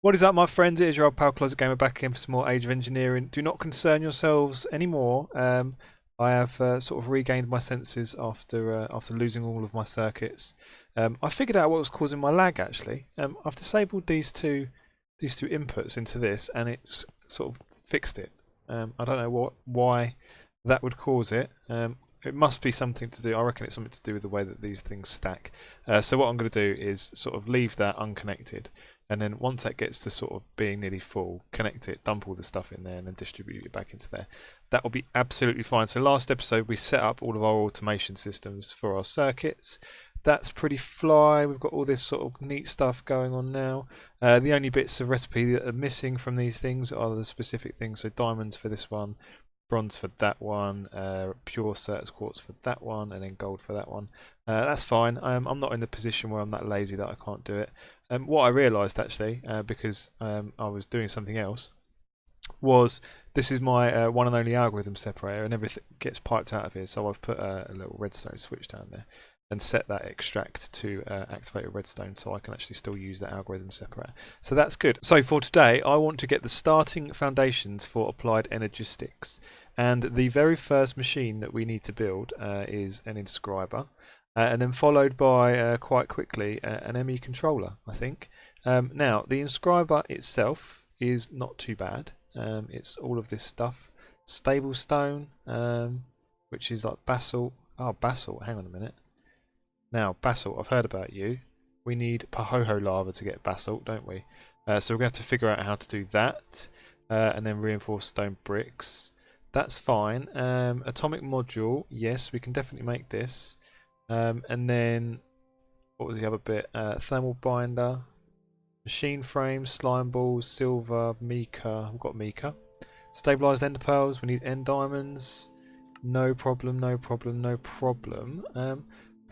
What is up, my friends? It is your old pal Closet Gamer back again for some more Age of Engineering. Do not concern yourselves anymore. I have sort of regained my senses after losing all of my circuits. I figured out what was causing my lag actually. I've disabled these two inputs into this, and it's sort of fixed it. I don't know why that would cause it. It must be something to do. I reckon it's something to do with the way that these things stack. So what I'm going to do is sort of leave that unconnected. And then once that gets to sort of being nearly full, connect it, dump all the stuff in there, and then distribute it back into there. That will be absolutely fine. So last episode we set up all of our automation systems for our circuits. That's pretty fly. We've got all this sort of neat stuff going on now. The only bits of recipe that are missing from these things are the specific things. So diamonds for this one, bronze for that one, pure certs quartz for that one, and then gold for that one. That's fine. I'm not in a position where I'm that lazy that I can't do it. What I realised actually, because I was doing something else, was this is my one and only algorithm separator, and everything gets piped out of here. So I've put a little redstone switch down there and set that extract to activate a redstone, so I can actually still use that algorithm separator. So that's good. So for today, I want to get the starting foundations for applied Energistics, and the very first machine that we need to build is an inscriber. And then followed by quite quickly an ME controller, I think. Now the inscriber itself is not too bad. It's all of this stuff, stable stone, which is like basalt. Oh, basalt. Hang on a minute. Now basalt, I've heard about you. We need pahoho lava to get basalt, don't we? So we're going to have to figure out how to do that, and then reinforced stone bricks. That's fine. Atomic module, yes, we can definitely make this. And then what was the other bit? Thermal binder, machine frame, slime balls, silver, mica. We've got mica. Stabilized ender pearls. We need end diamonds. No problem. No problem. No problem.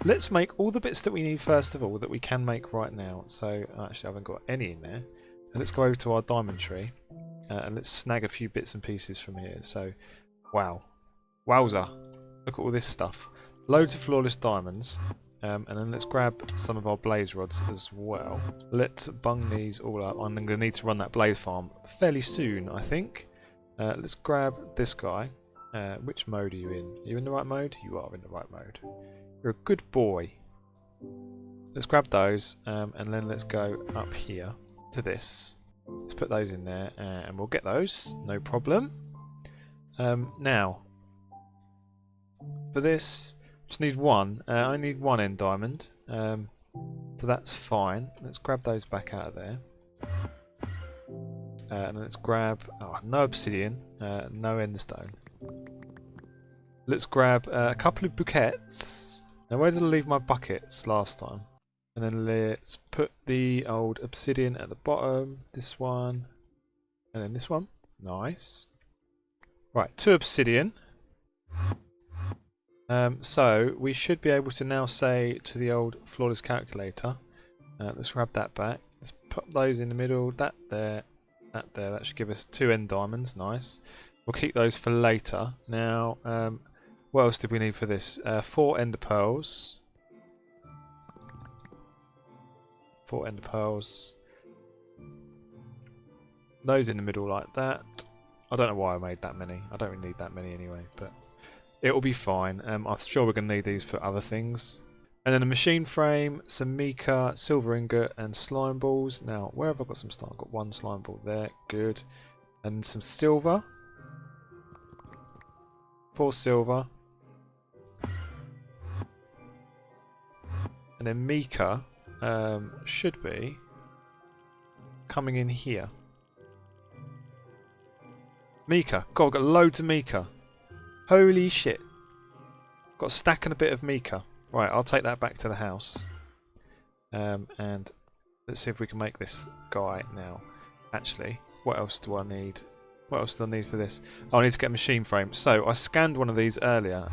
Let's make all the bits that we need first of all that we can make right now. So actually, I haven't got any in there. And let's go over to our diamond tree and let's snag a few bits and pieces from here. So, wow, wowza! Look at all this stuff. Loads of flawless diamonds, and then let's grab some of our blaze rods as well. Let's bung these all up. I'm going to need to run that blaze farm fairly soon, I think. Let's grab this guy. Which mode are you in? Are you in the right mode? You are in the right mode. You're a good boy. Let's grab those, and then let's go up here to this. Let's put those in there, and we'll get those, no problem. Now, for this, just need one. I need one end diamond, so that's fine. Let's grab those back out of there, and let's grab no obsidian, no end stone. Let's grab a couple of bouquets. Now, where did I leave my buckets last time? And then let's put the old obsidian at the bottom. This one, and then this one. Nice. Right, 2 obsidian. So we should be able to now say to the old flawless calculator, let's grab that back, let's put those in the middle, that there, that should give us 2 end diamonds, nice. We'll keep those for later. Now, what else did we need for this? 4 ender pearls. 4 ender pearls. Those in the middle like that. I don't know why I made that many, I don't really need that many anyway, but it'll be fine. I'm sure we're going to need these for other things. And then a machine frame, some mica, silver ingot, and slime balls. Now, where have I got some slime? I've got 1 slime ball there. Good. And some silver. 4 silver. And then mica should be coming in here. Mica. God, I've got loads of mica. Holy shit. Got a stack and a bit of mica. Right, I'll take that back to the house. And let's see if we can make this guy now. Actually, what else do I need? What else do I need for this? Oh, I need to get a machine frame. So, I scanned one of these earlier.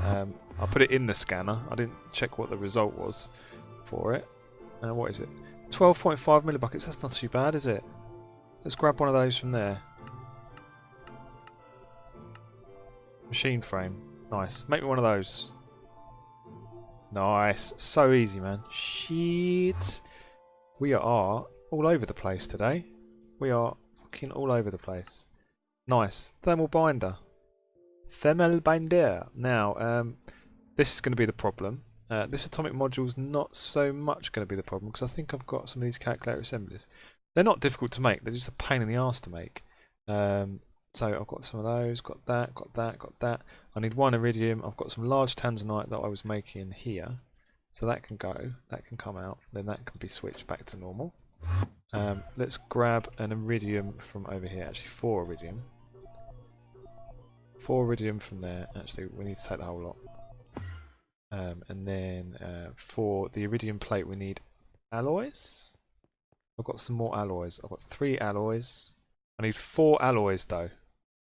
I put it in the scanner. I didn't check what the result was for it. What is it? 12.5 millibuckets. That's not too bad, is it? Let's grab one of those from there. Machine frame. Nice. Make me one of those. Nice. So easy, man. Shit. We are all over the place today. We are fucking all over the place. Nice. Thermal binder. Thermal binder. Now, this is going to be the problem. This atomic module is not so much going to be the problem because I think I've got some of these calculator assemblies. They're not difficult to make. They're just a pain in the arse to make. So I've got some of those. Got that. Got that. Got that. I need 1 iridium. I've got some large tanzanite that I was making here. So that can go. That can come out. Then that can be switched back to normal. Let's grab an iridium from over here. Actually, 4 iridium. 4 iridium from there. Actually, we need to take the whole lot. And then for the iridium plate, we need alloys. I've got some more alloys. I've got 3 alloys. I need 4 alloys though.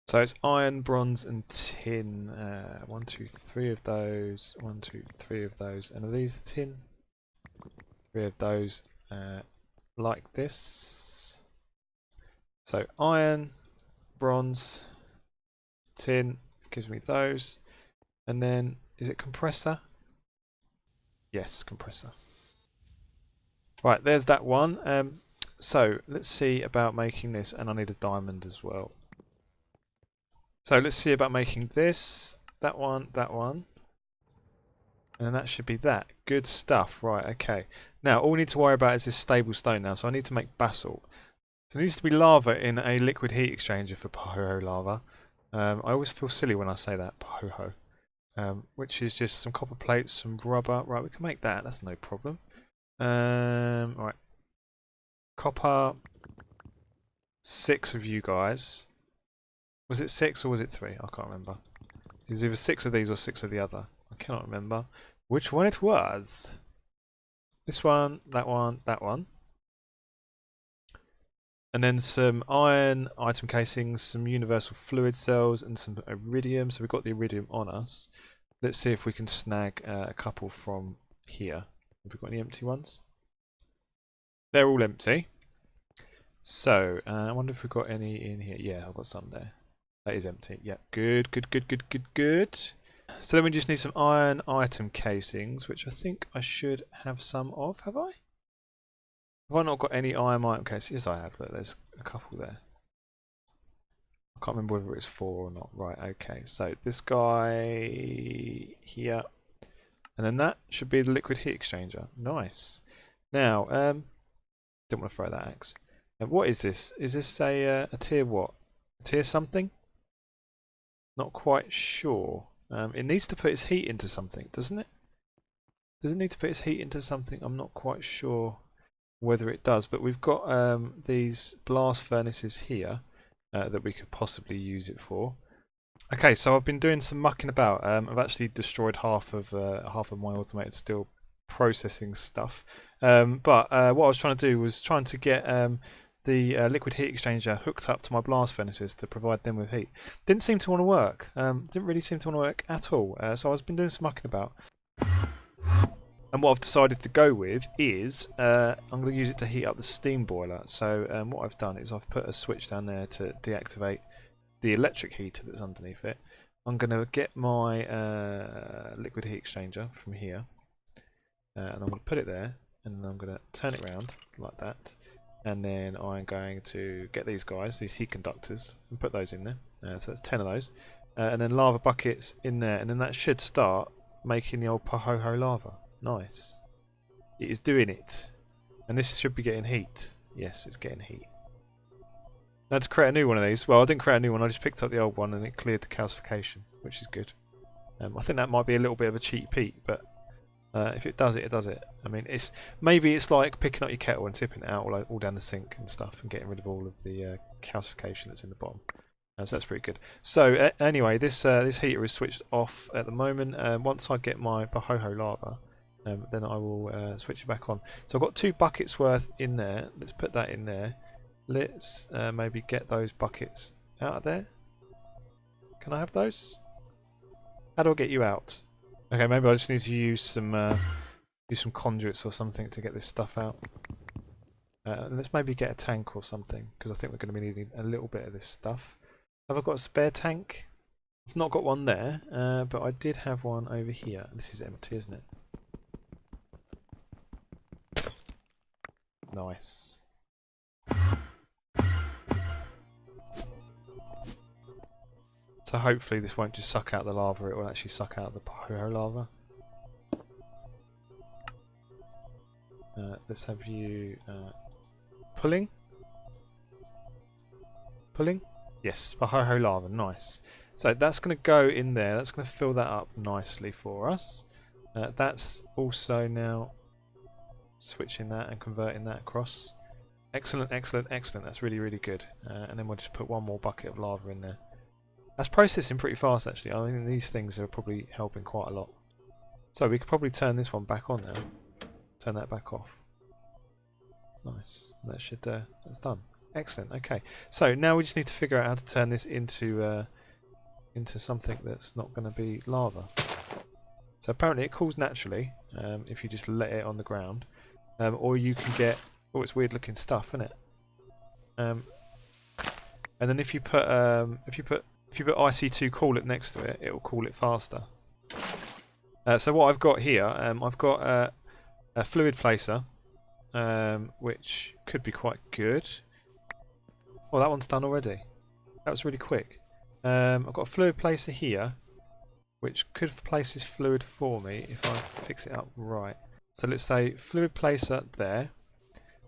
So it's iron, bronze, and tin. 1, 2, 3 of those. 1, 2, 3 of those. And are these the tin? 3 of those. Like this. So iron, bronze, tin gives me those. And then is it compressor? Yes, compressor. Right, there's that one. So let's see about making this, and I need a diamond as well. So let's see about making this, that one, and that should be that. Good stuff. Right, okay. Now all we need to worry about is this stable stone now. So I need to make basalt. So it needs to be lava in a liquid heat exchanger for Pahoho lava. I always feel silly when I say that, Pahoho. Which is just some copper plates, some rubber. Right, we can make that. That's no problem. Right. Copper. 6 of you guys. Was it 6 or was it 3? I can't remember. It's either 6 of these or 6 of the other. I cannot remember which one it was. This one, that one, that one. And then some iron item casings, some universal fluid cells, and some iridium. So we've got the iridium on us. Let's see if we can snag a couple from here. Have we got any empty ones? They're all empty. So I wonder if we've got any in here. Yeah, I've got some there. That is empty. Yeah, good, good, good, good, good, good. So then we just need some iron item casings, which I think I should have some of. Have I? Have I not got any iron item casings? Yes, I have. Look, there's a couple there. I can't remember whether it's 4 or not. Right, okay. So this guy here. And then that should be the liquid heat exchanger. Nice. Now, don't want to throw that axe. What is this? Is this a tier what? A tier something? Not quite sure. It needs to put its heat into something, doesn't it? Does it need to put its heat into something? I'm not quite sure whether it does, but we've got these blast furnaces here that we could possibly use it for. Okay, so I've been doing some mucking about. I've actually destroyed half of my automated steel processing stuff. But what I was trying to do was trying to get the liquid heat exchanger hooked up to my blast furnaces to provide them with heat. Didn't seem to want to work. Didn't really seem to want to work at all. So I've been doing some mucking about. And what I've decided to go with is I'm going to use it to heat up the steam boiler. So what I've done is I've put a switch down there to deactivate the electric heater that's underneath it. I'm going to get my liquid heat exchanger from here, and I'm going to put it there, and then I'm going to turn it around like that, and then I'm going to get these guys, these heat conductors, and put those in there. So that's 10 of those, and then lava buckets in there, and then that should start making the old Pahoho lava. Nice. It is doing it, and this should be getting heat. Yes, it's getting heat. Now to create a new one of these, well I didn't create a new one, I just picked up the old one and it cleared the calcification, which is good. I think that might be a little bit of a cheat Pete, but if it does it, it does it. I mean, maybe it's like picking up your kettle and tipping it out all down the sink and stuff and getting rid of all of the calcification that's in the bottom. So that's pretty good. So anyway, this heater is switched off at the moment. Once I get my Pahoho lava, then I will switch it back on. So I've got 2 buckets worth in there. Let's put that in there. Let's maybe get those buckets out of there. Can I have those? How do I get you out? Okay, maybe I just need to use some conduits or something to get this stuff out. Let's maybe get a tank or something, because I think we're going to be needing a little bit of this stuff. Have I got a spare tank? I've not got one there, but I did have one over here. This is empty, isn't it? Nice. So hopefully this won't just suck out the lava, it will actually suck out the pyro lava. Let's have you pulling. Pulling? Yes, pyro lava, nice. So that's going to go in there, that's going to fill that up nicely for us. That's also now switching that and converting that across. Excellent, excellent, excellent. That's really, really good. And then we'll just put one more bucket of lava in there. That's processing pretty fast, actually. I think these things are probably helping quite a lot. So we could probably turn this one back on now. Turn that back off. Nice. That should. That's done. Excellent. Okay. So now we just need to figure out how to turn this into something that's not going to be lava. So apparently it cools naturally if you just let it on the ground, or you can get. Oh, it's weird looking stuff, isn't it? And then if you put IC2 coolant next to it, it will cool it faster. So what I've got here, I've got a fluid placer, which could be quite good. Oh, that one's done already. That was really quick. I've got a fluid placer here, which could place this fluid for me if I fix it up right. So let's say fluid placer there,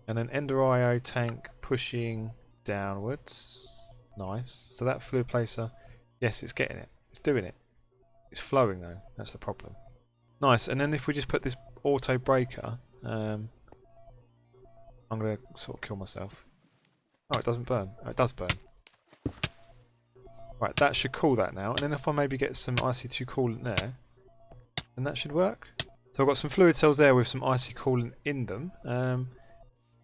and an Ender IO tank pushing downwards. Nice. So that fluid placer, yes, it's getting it. It's doing it. It's flowing though. That's the problem. Nice. And then if we just put this auto breaker, I'm going to sort of kill myself. Oh, it doesn't burn. Oh, it does burn. Right, that should cool that now. And then if I maybe get some IC2 coolant there, then that should work. So I've got some fluid cells there with some IC coolant in them.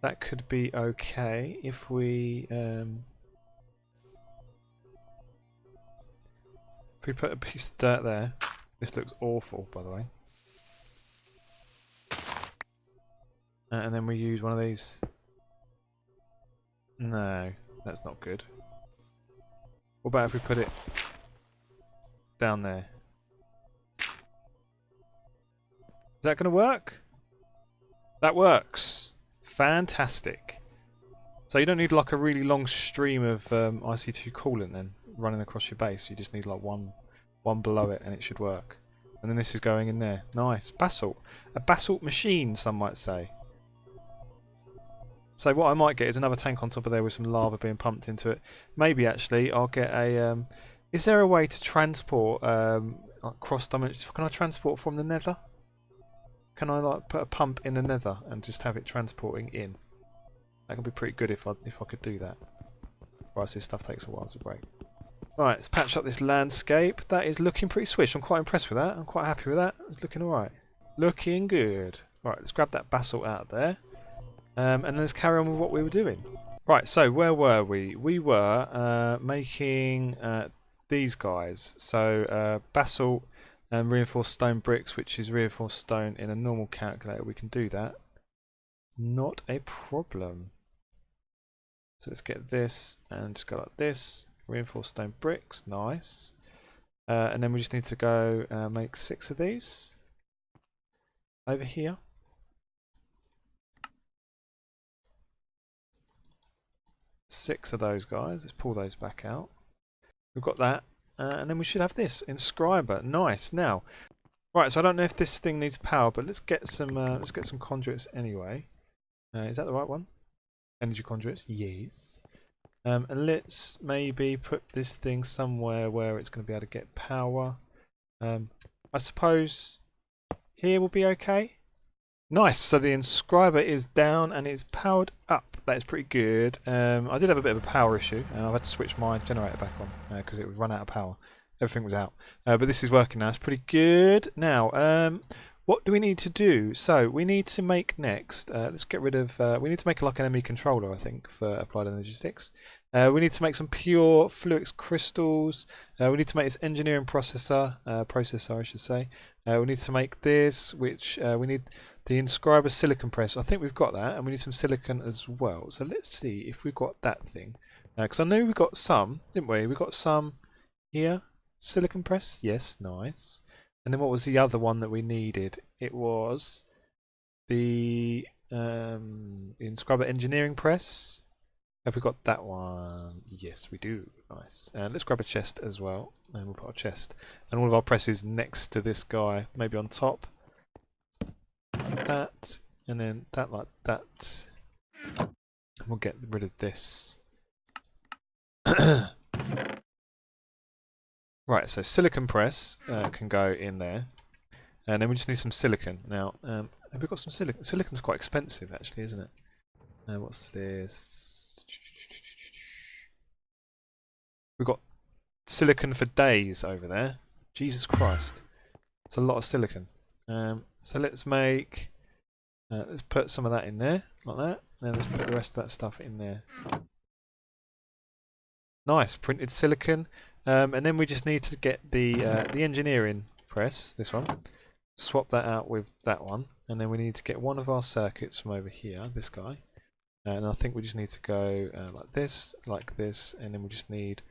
That could be okay if we put a piece of dirt there. This looks awful, by the way. And then we use one of these. No, that's not good. What about if we put it down there? Is that going to work? That works. Fantastic. So you don't need like a really long stream of IC2 coolant then running across your base. You just need like one below it and it should work. And then this is going in there. Nice. Basalt. A basalt machine, some might say. So what I might get is another tank on top of there with some lava being pumped into it. Maybe actually I'll get a... is there a way to transport cross dimensions? Can I transport from the nether? Can I like put a pump in the nether and just have it transporting in? That could be pretty good if I could do that. Right, so this stuff takes a while to break. Right, let's patch up this landscape. That is looking pretty swish. I'm quite impressed with that. I'm quite happy with that. It's looking alright. Looking good. Right, let's grab that basalt out of there. And let's carry on with what we were doing. Right, so where were we? We were making these guys. So basalt and reinforced stone bricks, which is reinforced stone in a normal calculator. We can do that. Not a problem. So let's get this and just go like this. Reinforced stone bricks, nice. And then we just need to go make 6 of these over here. Six of those guys. Let's pull those back out. We've got that, and then we should have this inscriber. Nice. Now, right. So I don't know if this thing needs power, but let's get some conduits anyway. Is that the right one? Energy conduits. Yes. And let's maybe put this thing somewhere where it's going to be able to get power. I suppose here will be okay. Nice, so the inscriber is down and it's powered up. That is pretty good. I did have a bit of a power issue and I've had to switch my generator back on because it would run out of power. Everything was out. But this is working now, it's pretty good. Now, what do we need to do? So, we need to make next, let's get rid of, we need to make like an ME controller, I think, for Applied Energistics. We need to make some pure fluix crystals. We need to make this engineering processor I should say. We need to make this, which we need the inscriber silicon press. I think we've got that, and we need some silicon as well. So let's see if we've got that thing. Because I know we got some, didn't we? We got some here. Silicon press, yes, nice. And then what was the other one that we needed? It was the inscriber engineering press. Have we got that one? Yes, we do. Nice. And let's grab a chest as well. And we'll put our chest and all of our presses next to this guy. Maybe on top. Like that. And then that like that. And we'll get rid of this. Right, so silicon press can go in there. And then we just need some silicon. Now, have we got some silicon? Silicon's quite expensive actually, isn't it? What's this? We've got silicon for days over there. Jesus Christ. It's a lot of silicon. So let's make... let's put some of that in there, like that. And then let's put the rest of that stuff in there. Nice, printed silicon. And then we just need to get the engineering press, this one. Swap that out with that one. And then we need to get one of our circuits from over here, this guy. And I think we just need to go like this, and then we just need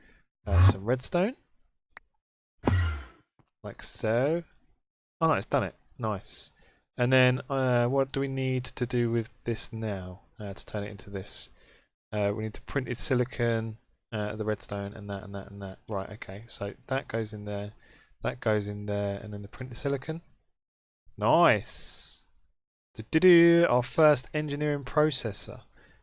some redstone. Like so. Oh no, it's done it. Nice. And then what do we need to do with this now to turn it into this? We need the printed silicon, the redstone, and that, and that, and that. Right, okay. So that goes in there, that goes in there, and then the printed silicon. Nice. Our first engineering processor.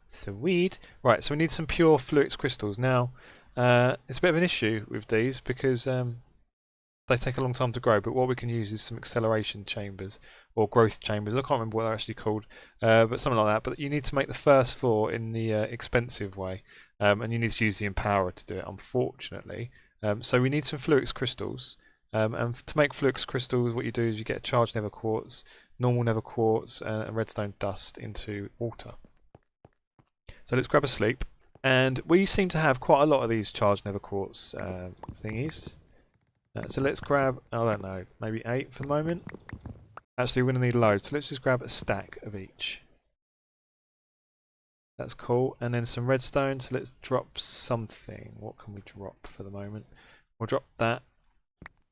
Sweet. Right, so we need some pure fluix crystals. Now, it's a bit of an issue with these because they take a long time to grow, but what we can use is some acceleration chambers or growth chambers. I can't remember what they're actually called, but something like that. But you need to make the first 4 in the expensive way, and you need to use the Empower to do it, unfortunately. So we need some fluix crystals. And to make fluix crystals, what you do is you get charged nether quartz, normal nether quartz, and redstone dust into water. So let's grab a sleep. And we seem to have quite a lot of these charged nether quartz thingies. So let's grab, I don't know, maybe 8 for the moment. Actually, we're going to need loads, so let's just grab a stack of each. That's cool. And then some redstone, so let's drop something. What can we drop for the moment? We'll drop that.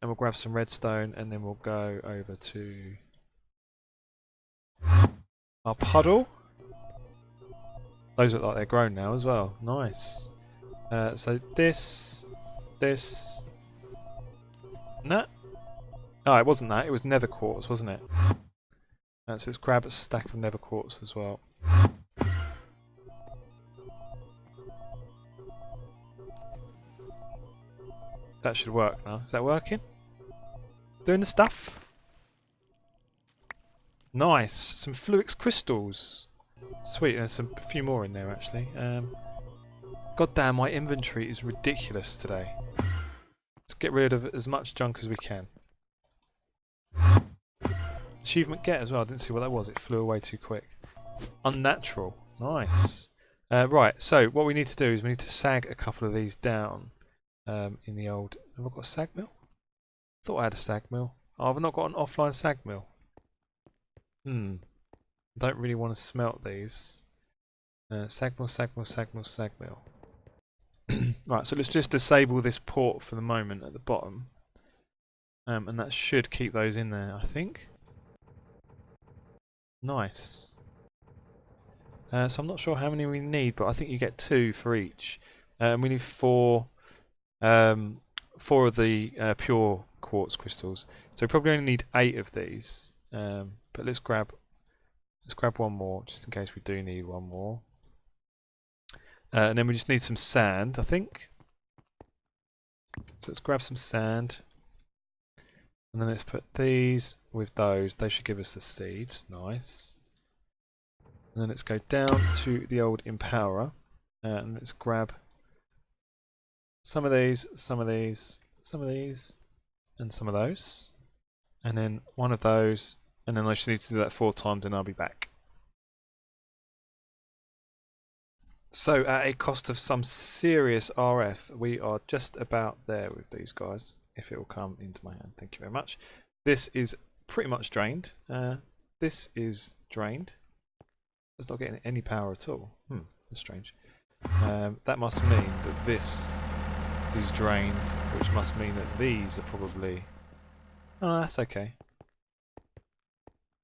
And we'll grab some redstone, and then we'll go over to our puddle. Those look like they're grown now as well. Nice. So this, and that. Oh, it wasn't that. It was nether quartz, wasn't it? So let's grab a stack of nether quartz as well. That should work now. Is that working? Doing the stuff? Nice. Some fluix crystals. Sweet. There's a few more in there actually. God damn, my inventory is ridiculous today. Let's get rid of as much junk as we can. Achievement get as well. I didn't see what that was. It flew away too quick. Unnatural. Nice. Right. So what we need to do is we need to sag a couple of these down. In the old... Have I got a sag mill? I thought I had a sag mill. Oh, I've not got an offline sag mill. I don't really want to smelt these. Sag mill, sag mill, sag mill, sag mill. Right, so let's just disable this port for the moment at the bottom. And that should keep those in there, I think. Nice. So I'm not sure how many we need, but I think you get 2 for each. And we need 4... 4 of the pure quartz crystals. So we probably only need 8 of these. But let's grab one more just in case we do need one more. And then we just need some sand, I think. So let's grab some sand. And then let's put these with those. They should give us the seeds. Nice. And then let's go down to the old Empower. And let's grab some of these, some of these, some of these, and some of those. And then one of those. And then I just need to do that 4 times and I'll be back. So at a cost of some serious RF, we are just about there with these guys. If it will come into my hand. Thank you very much. This is pretty much drained. This is drained. It's not getting any power at all. That's strange. That must mean that this is drained, which must mean that these are probably... Oh, that's okay.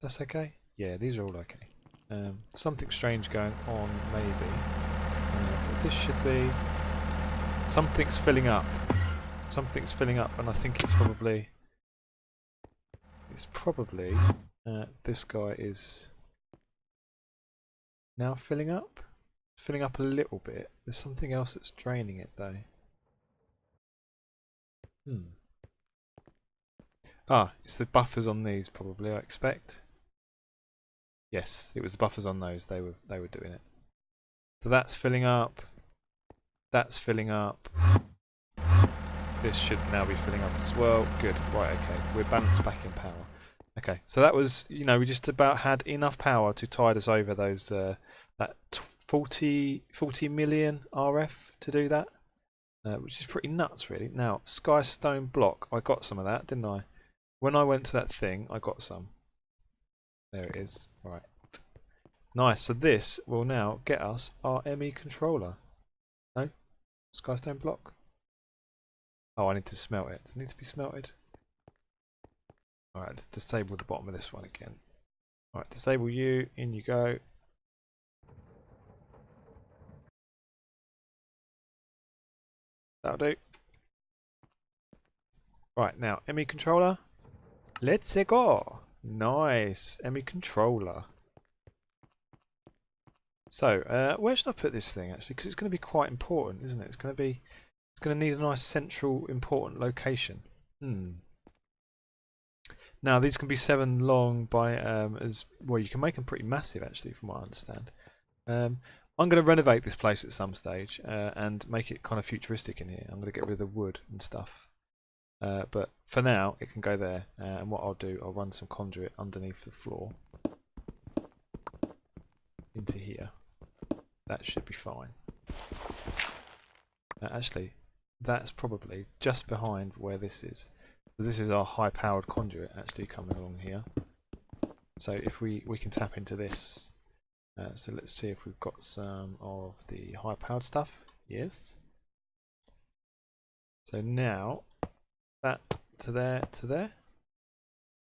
That's okay? Yeah, these are all okay. Something strange going on, maybe. This should be... Something's filling up. Something's filling up, and I think it's probably this guy is now filling up. Filling up a little bit. There's something else that's draining it though. Ah, it's the buffers on these probably, I expect. Yes, it was the buffers on those. They were doing it. So that's filling up. That's filling up. This should now be filling up as well. Good. Right, okay. We're balanced back in power. Okay, so that was, you know, we just about had enough power to tide us over those that 40 million RF to do that, which is pretty nuts, really. Now, Sky Stone Block, I got some of that, didn't I? When I went to that thing, I got some. There it is. Right. Nice. So this will now get us our ME controller. No? Sky Stone Block? Oh, I need to smelt it. Does it need to be smelted? Alright, let's disable the bottom of this one again. Alright, disable you. In you go. That'll do. Right, now, ME controller. Let's go. Nice. ME controller. So, where should I put this thing actually? Because it's going to be quite important, isn't it? It's going to need a nice central, important location. Now these can be 7 long by as well. You can make them pretty massive actually, from what I understand. I'm going to renovate this place at some stage and make it kind of futuristic in here. I'm going to get rid of the wood and stuff. But for now, it can go there. And what I'll do, I'll run some conduit underneath the floor into here. That should be fine. Actually, that's probably just behind where this is. So this is our high-powered conduit actually coming along here. So if we can tap into this. So let's see if we've got some of the high-powered stuff. Yes. So now that to there to there.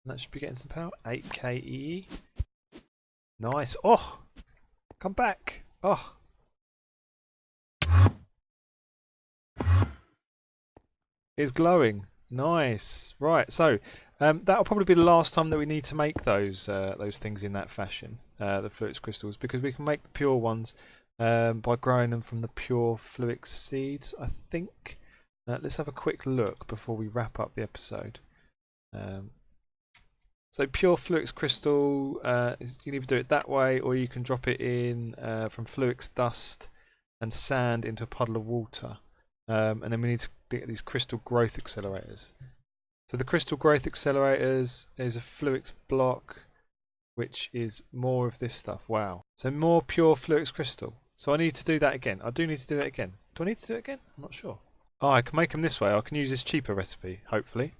And that should be getting some power. 8 kE. Nice. Oh, come back. Oh. It's glowing. Nice. Right. So that'll probably be the last time that we need to make those things in that fashion, the Fluix crystals, because we can make the pure ones by growing them from the pure Fluix seeds, I think. Let's have a quick look before we wrap up the episode. So pure Fluix crystal, you can either do it that way, or you can drop it in from Fluix dust and sand into a puddle of water. And then we need to get these crystal growth accelerators. So the crystal growth accelerators is a Fluix block, which is more of this stuff. Wow. So more pure Fluix crystal. So I need to do that again. I do need to do it again. Do I need to do it again? I'm not sure. Oh, I can make them this way. I can use this cheaper recipe, hopefully.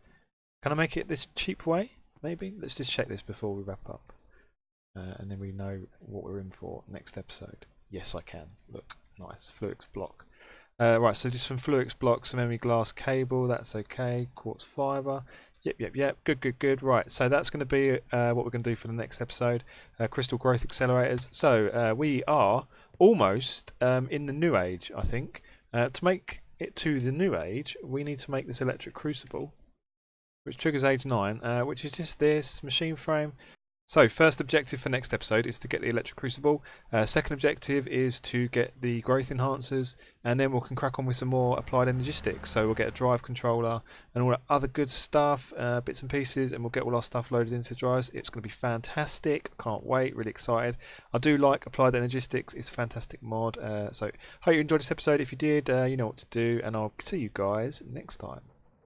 Can I make it this cheap way? Maybe? Let's just check this before we wrap up. And then we know what we're in for next episode. Yes, I can. Look, nice. Fluix block. Right, so just some Fluix blocks, some glass cable, that's okay. Quartz fibre. Yep. Good. Right, so that's going to be what we're going to do for the next episode. Crystal growth accelerators. So we are almost in the new age, I think. To make it to the new age, we need to make this electric crucible, which triggers age 9, which is just this machine frame. So first objective for next episode is to get the electric crucible. Second objective is to get the growth enhancers, and then we can crack on with some more applied energistics. So we'll get a drive controller and all that other good stuff, bits and pieces, and we'll get all our stuff loaded into drives. It's going to be fantastic. Can't wait. Really excited. I do like applied energistics. It's a fantastic mod. So hope you enjoyed this episode. If you did, you know what to do, and I'll see you guys next time.